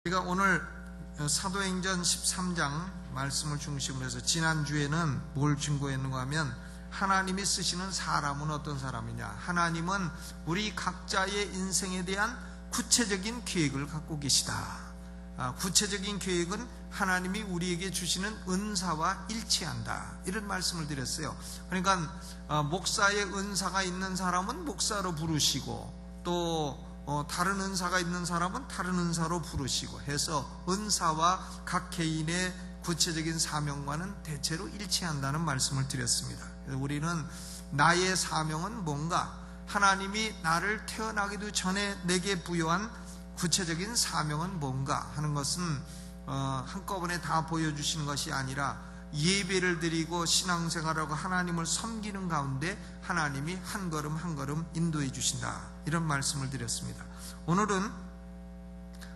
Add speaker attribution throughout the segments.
Speaker 1: 우리가 오늘 사도행전 13장 말씀을 중심으로 해서 지난주에는 뭘 증거했는가 하면 하나님이 쓰시는 사람은 어떤 사람이냐, 하나님은 우리 각자의 인생에 대한 구체적인 계획을 갖고 계시다. 구체적인 계획은 하나님이 우리에게 주시는 은사와 일치한다, 이런 말씀을 드렸어요. 그러니까 목사의 은사가 있는 사람은 목사로 부르시고, 또 다른 은사가 있는 사람은 다른 은사로 부르시고 해서 은사와 각 개인의 구체적인 사명과는 대체로 일치한다는 말씀을 드렸습니다. 그래서 우리는 나의 사명은 뭔가, 하나님이 나를 태어나기도 전에 내게 부여한 구체적인 사명은 뭔가 하는 것은 한꺼번에 다 보여주시는 것이 아니라 예배를 드리고 신앙생활하고 하나님을 섬기는 가운데 하나님이 한 걸음 한 걸음 인도해 주신다, 이런 말씀을 드렸습니다. 오늘은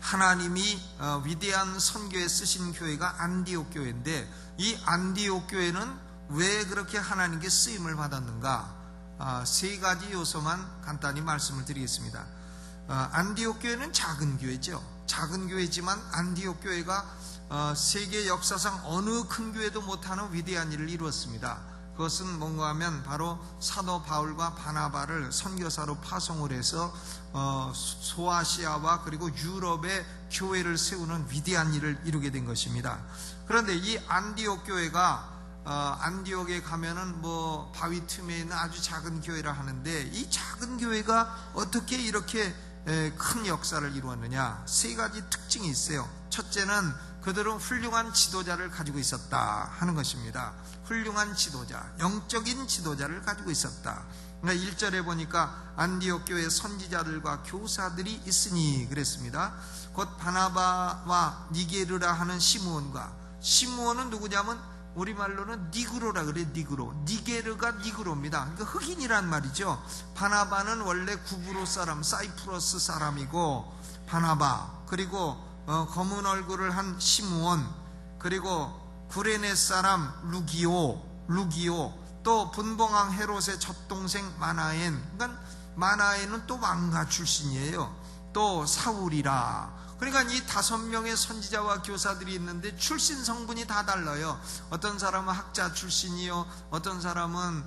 Speaker 1: 하나님이 위대한 선교에 쓰신 교회가 안디옥 교회인데, 이 안디옥 교회는 왜 그렇게 하나님께 쓰임을 받았는가, 세 가지 요소만 간단히 말씀을 드리겠습니다. 안디옥 교회는 작은 교회죠. 작은 교회지만 안디옥 교회가 세계 역사상 어느 큰 교회도 못하는 위대한 일을 이루었습니다. 그것은 뭔가 하면 바로 사도 바울과 바나바를 선교사로 파송을 해서 소아시아와 그리고 유럽의 교회를 세우는 위대한 일을 이루게 된 것입니다. 그런데 이 안디옥 교회가 안디옥에 가면은 바위 틈에 있는 아주 작은 교회라 하는데, 이 작은 교회가 어떻게 이렇게 큰 역사를 이루었느냐, 세 가지 특징이 있어요. 첫째는 그들은 훌륭한 지도자를 가지고 있었다 하는 것입니다. 훌륭한 지도자, 영적인 지도자를 가지고 있었다. 그러니까 1절에 보니까 안디옥 교회 선지자들과 교사들이 있으니 그랬습니다. 곧 바나바와 니게르라 하는 시므온과, 시므온은 누구냐면 우리말로는 니그로라 그래. 니게르가 니그로입니다. 그러니까 흑인이란 말이죠. 바나바는 원래 구브로 사람, 사이프러스 사람이고, 바나바, 그리고 검은 얼굴을 한 시므온, 그리고 구레네 사람 루기오, 또 분봉왕 헤롯의 젖동생 마나엔, 그러니까 마나엔은 또 왕가 출신이에요. 또 사울이라. 그러니까 이 5명의 선지자와 교사들이 있는데 출신 성분이 다 달라요. 어떤 사람은 학자 출신이요, 어떤 사람은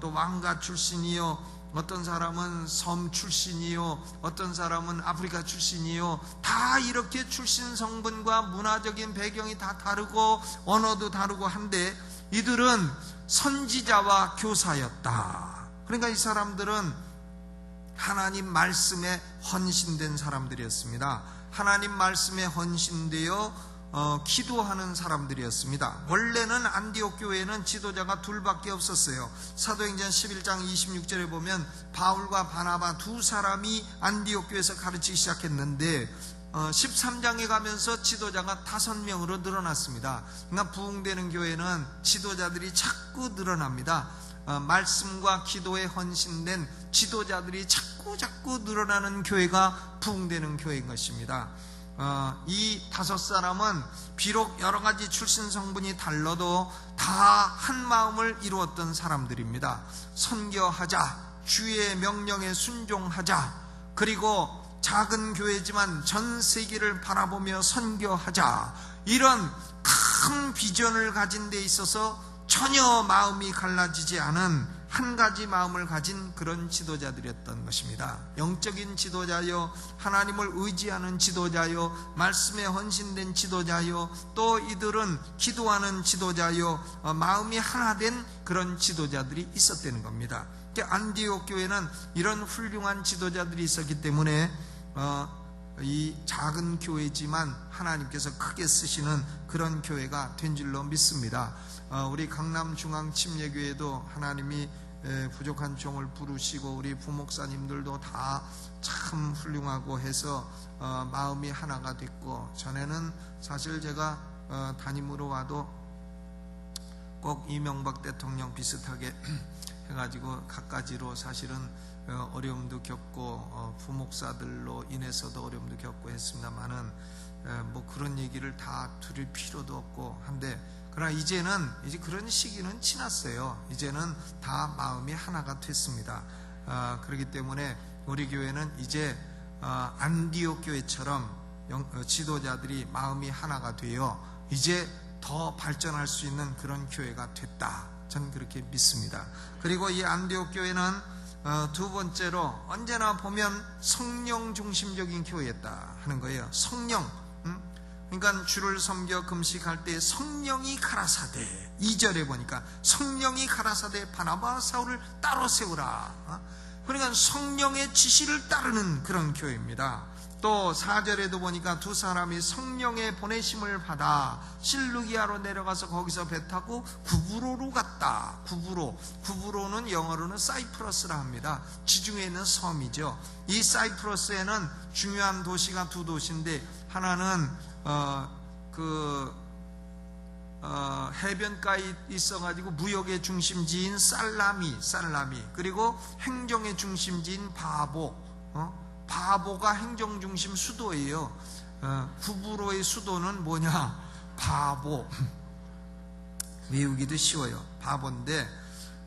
Speaker 1: 또 왕가 출신이요, 어떤 사람은 섬 출신이요, 어떤 사람은 아프리카 출신이요. 다 이렇게 출신 성분과 문화적인 배경이 다 다르고 언어도 다르고 한데, 이들은 선지자와 교사였다. 그러니까 이 사람들은 하나님 말씀에 헌신된 사람들이었습니다. 하나님 말씀에 헌신되어 기도하는 사람들이었습니다. 원래는 안디옥 교회는 지도자가 둘밖에 없었어요. 사도행전 11장 26절에 보면 바울과 바나바 두 사람이 안디옥 교회에서 가르치기 시작했는데 13장에 가면서 지도자가 5명으로 늘어났습니다. 그러니까 부흥되는 교회는 지도자들이 자꾸 늘어납니다. 말씀과 기도에 헌신된 지도자들이 자꾸 늘어나는 교회가 부흥되는 교회인 것입니다. 이 5사람은 비록 여러 가지 출신 성분이 달라도 다 한 마음을 이루었던 사람들입니다. 선교하자, 주의 명령에 순종하자, 그리고 작은 교회지만 전 세계를 바라보며 선교하자, 이런 큰 비전을 가진 데 있어서 전혀 마음이 갈라지지 않은 한 가지 마음을 가진 그런 지도자들이었던 것입니다. 영적인 지도자요, 하나님을 의지하는 지도자요, 말씀에 헌신된 지도자요, 또 이들은 기도하는 지도자요, 마음이 하나 된 그런 지도자들이 있었다는 겁니다. 안디옥 교회는 이런 훌륭한 지도자들이 있었기 때문에 이 작은 교회지만 하나님께서 크게 쓰시는 그런 교회가 된 줄로 믿습니다. 우리 강남중앙침례교회도 하나님이 부족한 종을 부르시고 우리 부목사님들도 다 참 훌륭하고 해서 마음이 하나가 됐고, 전에는 사실 제가 담임으로 와도 꼭 이명박 대통령 비슷하게 해가지고 갖가지로 사실은 어려움도 겪고 부목사들로 인해서도 어려움도 겪고 했습니다만은 그런 얘기를 다 들을 필요도 없고 한데, 그러나 이제 그런 시기는 지났어요. 이제는 다 마음이 하나가 됐습니다. 그렇기 때문에 우리 교회는 이제 안디옥 교회처럼 지도자들이 마음이 하나가 되어 이제 더 발전할 수 있는 그런 교회가 됐다. 저는 그렇게 믿습니다. 그리고 이 안디옥 교회는 두 번째로 언제나 보면 성령 중심적인 교회였다 하는 거예요. 성령. 그러니까 주를 섬겨 금식할 때 성령이 가라사대, 2절에 보니까 성령이 가라사대 바나바와 사울을 따로 세우라. 그러니까 성령의 지시를 따르는 그런 교회입니다. 또 4절에도 보니까 두 사람이 성령의 보내심을 받아 실루기아로 내려가서 거기서 배 타고 구브로로 갔다. 구브로는 영어로는 사이프러스라 합니다. 지중해에 있는 섬이죠. 이 사이프러스에는 중요한 도시가 두 도시인데, 하나는 해변가에 있어가지고 무역의 중심지인 살라미, 그리고 행정의 중심지인 바보가 행정 중심 수도예요. 구브로의 수도는 뭐냐? 바보. 외우기도 쉬워요. 바보인데,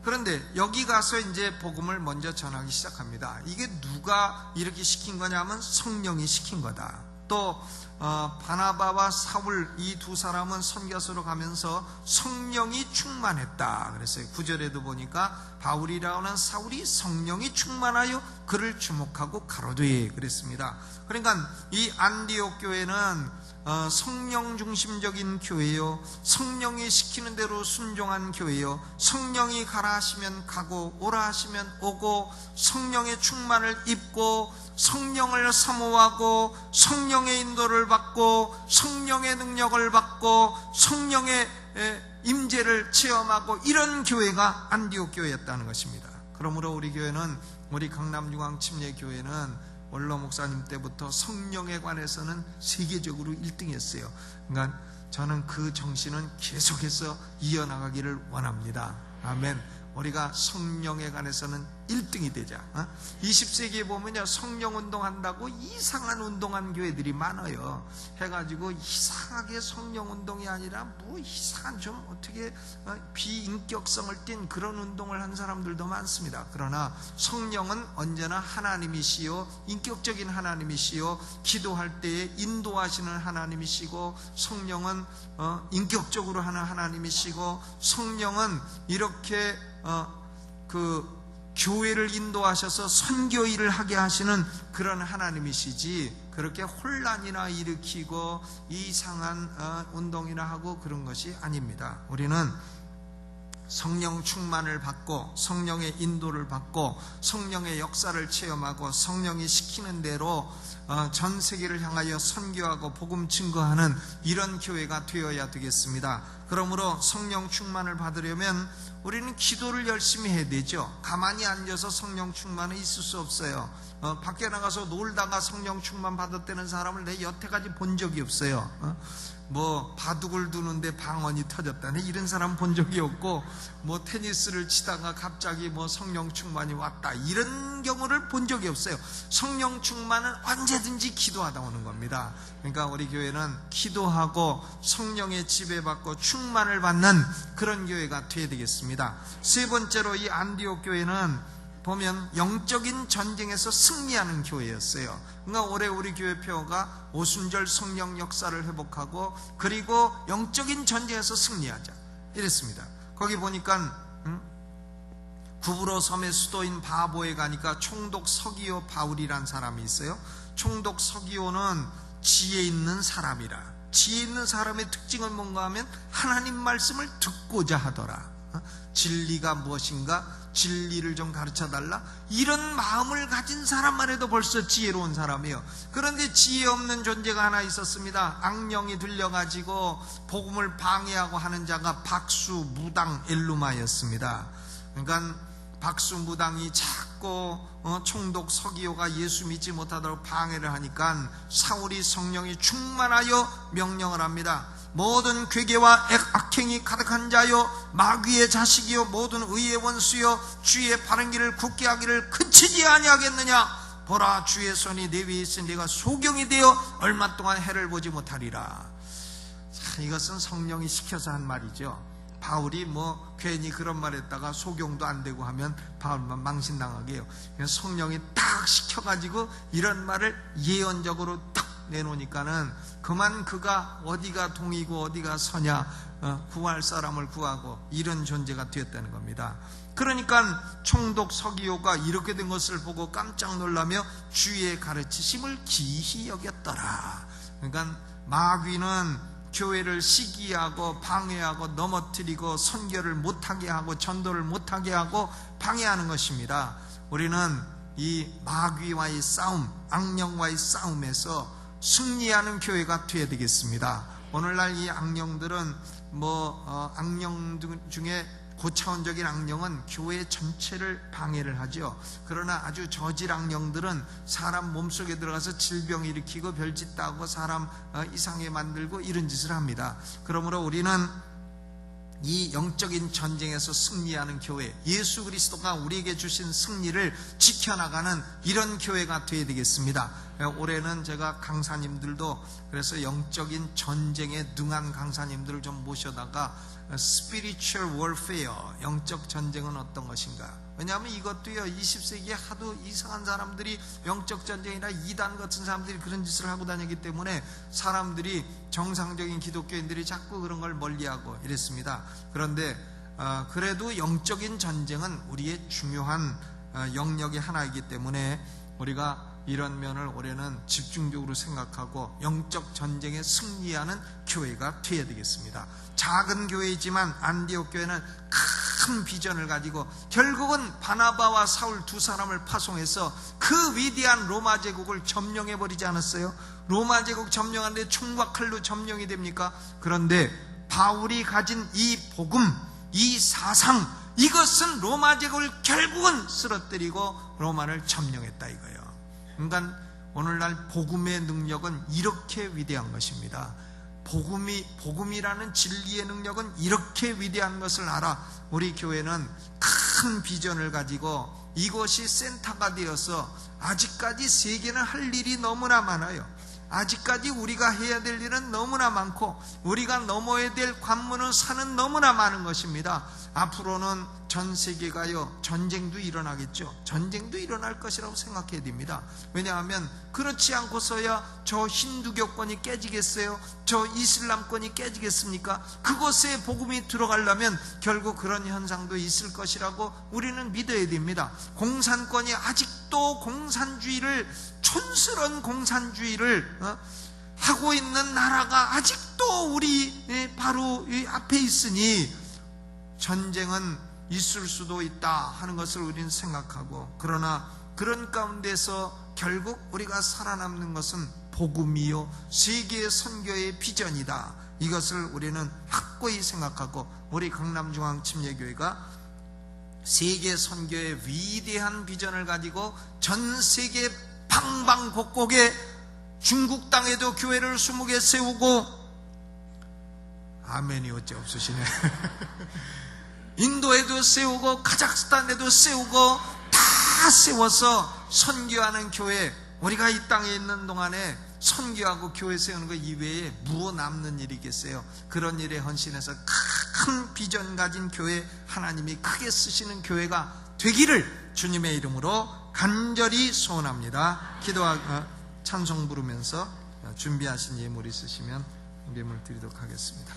Speaker 1: 그런데 여기 가서 이제 복음을 먼저 전하기 시작합니다. 이게 누가 이렇게 시킨 거냐면 성령이 시킨 거다. 또 바나바와 사울, 이 두 사람은 선교사로 가면서 성령이 충만했다 그랬어요. 9절에도 보니까 바울이라고 하는 사울이 성령이 충만하여 그를 주목하고 가로되 그랬습니다. 그러니까 이 안디옥 교회는 성령 중심적인 교회요, 성령이 시키는 대로 순종한 교회요, 성령이 가라 하시면 가고 오라 하시면 오고, 성령의 충만을 입고 성령을 사모하고 성령의 인도를 받고 성령의 능력을 받고 성령의 임재를 체험하고, 이런 교회가 안디옥 교회였다는 것입니다. 그러므로 우리 교회는, 우리 강남중앙침례교회는 원로 목사님 때부터 성령에 관해서는 세계적으로 1등이었어요. 그러니까 저는 그 정신은 계속해서 이어나가기를 원합니다. 아멘. 우리가 성령에 관해서는 1등이 되자. 20세기에 보면요, 성령 운동한다고 이상한 운동한 교회들이 많아요. 해가지고 이상하게 성령 운동이 아니라 뭐 이상한 좀 어떻게 비인격성을 띤 그런 운동을 한 사람들도 많습니다. 그러나 성령은 언제나 하나님이시요, 인격적인 하나님이시요, 기도할 때에 인도하시는 하나님이시고, 성령은 인격적으로 하는 하나님이시고, 성령은 이렇게 교회를 인도하셔서 선교 일을 하게 하시는 그런 하나님이시지, 그렇게 혼란이나 일으키고 이상한 운동이나 하고 그런 것이 아닙니다. 우리는 성령 충만을 받고 성령의 인도를 받고 성령의 역사를 체험하고 성령이 시키는 대로 전 세계를 향하여 선교하고 복음 증거하는 이런 교회가 되어야 되겠습니다. 그러므로 성령 충만을 받으려면 우리는 기도를 열심히 해야 되죠. 가만히 앉아서 성령 충만은 있을 수 없어요. 밖에 나가서 놀다가 성령 충만 받았다는 사람을 내 여태까지 본 적이 없어요. 뭐 바둑을 두는데 방언이 터졌다네, 이런 사람 본 적이 없고, 뭐 테니스를 치다가 갑자기 뭐 성령 충만이 왔다, 이런 경우를 본 적이 없어요. 성령 충만은 언제든지 기도하다 오는 겁니다. 그러니까 우리 교회는 기도하고 성령의 지배받고 충만을 받는 그런 교회가 되어야 되겠습니다. 세 번째로 이 안디옥 교회는 보면 영적인 전쟁에서 승리하는 교회였어요. 그러니까 올해 우리 교회 표어가 오순절 성령 역사를 회복하고 그리고 영적인 전쟁에서 승리하자 이랬습니다. 거기 보니까 구브로 섬의 수도인 바보에 가니까 총독 서기오 바울이란 사람이 있어요. 총독 서기오는 지혜 있는 사람이라. 지혜 있는 사람의 특징은 뭔가 하면 하나님 말씀을 듣고자 하더라. 진리가 무엇인가? 진리를 좀 가르쳐달라? 이런 마음을 가진 사람만 해도 벌써 지혜로운 사람이에요. 그런데 지혜 없는 존재가 하나 있었습니다. 악령이 들려가지고 복음을 방해하고 하는 자가 박수무당 엘루마였습니다. 그러니까 박수무당이 자꾸 총독 서기오가 예수 믿지 못하도록 방해를 하니까 사울이 성령이 충만하여 명령을 합니다. 모든 괴계와 악행이 가득한 자여, 마귀의 자식이여, 모든 의의 원수여, 주의 바른 길을 굳게 하기를 그치지 아니하겠느냐? 보라, 주의 손이 내 위에 있으니 네가 소경이 되어 얼마 동안 해를 보지 못하리라. 자, 이것은 성령이 시켜서 한 말이죠. 바울이 뭐 괜히 그런 말 했다가 소경도 안 되고 하면 바울만 망신당하게 해요. 성령이 딱 시켜가지고 이런 말을 예언적으로 딱 내놓으니까는 그만 그가 어디가 동이고 어디가 서냐, 구할 사람을 구하고 이런 존재가 되었다는 겁니다. 그러니까 총독 서기오가 이렇게 된 것을 보고 깜짝 놀라며 주의 가르치심을 기이히 여겼더라. 그러니까 마귀는 교회를 시기하고 방해하고 넘어뜨리고 선교를 못하게 하고 전도를 못하게 하고 방해하는 것입니다. 우리는 이 마귀와의 싸움, 악령과의 싸움에서 승리하는 교회가 되어야 되겠습니다. 오늘날 이 악령들은 악령 중에 고차원적인 악령은 교회 전체를 방해를 하죠. 그러나 아주 저질 악령들은 사람 몸속에 들어가서 질병 일으키고 별짓 따고 사람 이상하게 만들고 이런 짓을 합니다. 그러므로 우리는 이 영적인 전쟁에서 승리하는 교회, 예수 그리스도가 우리에게 주신 승리를 지켜나가는 이런 교회가 되어야 되겠습니다. 올해는 제가 강사님들도 그래서 영적인 전쟁에 능한 강사님들을 좀 모셔다가 Spiritual Warfare, 영적 전쟁은 어떤 것인가. 왜냐하면 이것도요, 20세기에 하도 이상한 사람들이 영적 전쟁이나 이단 같은 사람들이 그런 짓을 하고 다니기 때문에 사람들이, 정상적인 기독교인들이 자꾸 그런 걸 멀리하고 이랬습니다. 그런데 그래도 영적인 전쟁은 우리의 중요한 영역의 하나이기 때문에 우리가 이런 면을 올해는 집중적으로 생각하고 영적 전쟁에 승리하는 교회가 되어야 되겠습니다. 작은 교회이지만 안디옥 교회는 큰 비전을 가지고 결국은 바나바와 사울 두 사람을 파송해서 그 위대한 로마 제국을 점령해버리지 않았어요? 로마 제국 점령하는데 총과 칼로 점령이 됩니까? 그런데 바울이 가진 이 복음, 이 사상, 이것은 로마 제국을 결국은 쓰러뜨리고 로마를 점령했다 이거예요. 그러니까 오늘날 복음의 능력은 이렇게 위대한 것입니다. 복음이라는 진리의 능력은 이렇게 위대한 것을 알아. 우리 교회는 큰 비전을 가지고 이것이 센터가 되어서 아직까지 세계는 할 일이 너무나 많아요. 아직까지 우리가 해야 될 일은 너무나 많고 우리가 넘어야 될 관문은 산은 너무나 많은 것입니다. 앞으로는 전 세계가요, 전쟁도 일어나겠죠. 전쟁도 일어날 것이라고 생각해야 됩니다. 왜냐하면 그렇지 않고서야 저 힌두교권이 깨지겠어요? 저 이슬람권이 깨지겠습니까? 그곳에 복음이 들어가려면 결국 그런 현상도 있을 것이라고 우리는 믿어야 됩니다. 공산권이 아직도 공산주의를, 촌스러운 공산주의를 하고 있는 나라가 아직도 우리 바로 앞에 있으니 전쟁은 있을 수도 있다 하는 것을 우리는 생각하고, 그러나 그런 가운데서 결국 우리가 살아남는 것은 복음이요 세계 선교의 비전이다. 이것을 우리는 확고히 생각하고 우리 강남중앙침례교회가 세계 선교의 위대한 비전을 가지고 전 세계 방방곡곡에 중국 땅에도 교회를 20개 세우고, 아멘이 어째 없으시네. 인도에도 세우고 카자흐스탄에도 세우고 다 세워서 선교하는 교회, 우리가 이 땅에 있는 동안에 선교하고 교회 세우는 것 이외에 무엇 남는 일이 있겠어요? 그런 일에 헌신해서 큰 비전 가진 교회, 하나님이 크게 쓰시는 교회가 되기를 주님의 이름으로 간절히 소원합니다. 찬송 부르면서 준비하신 예물 있으시면 예물 드리도록 하겠습니다.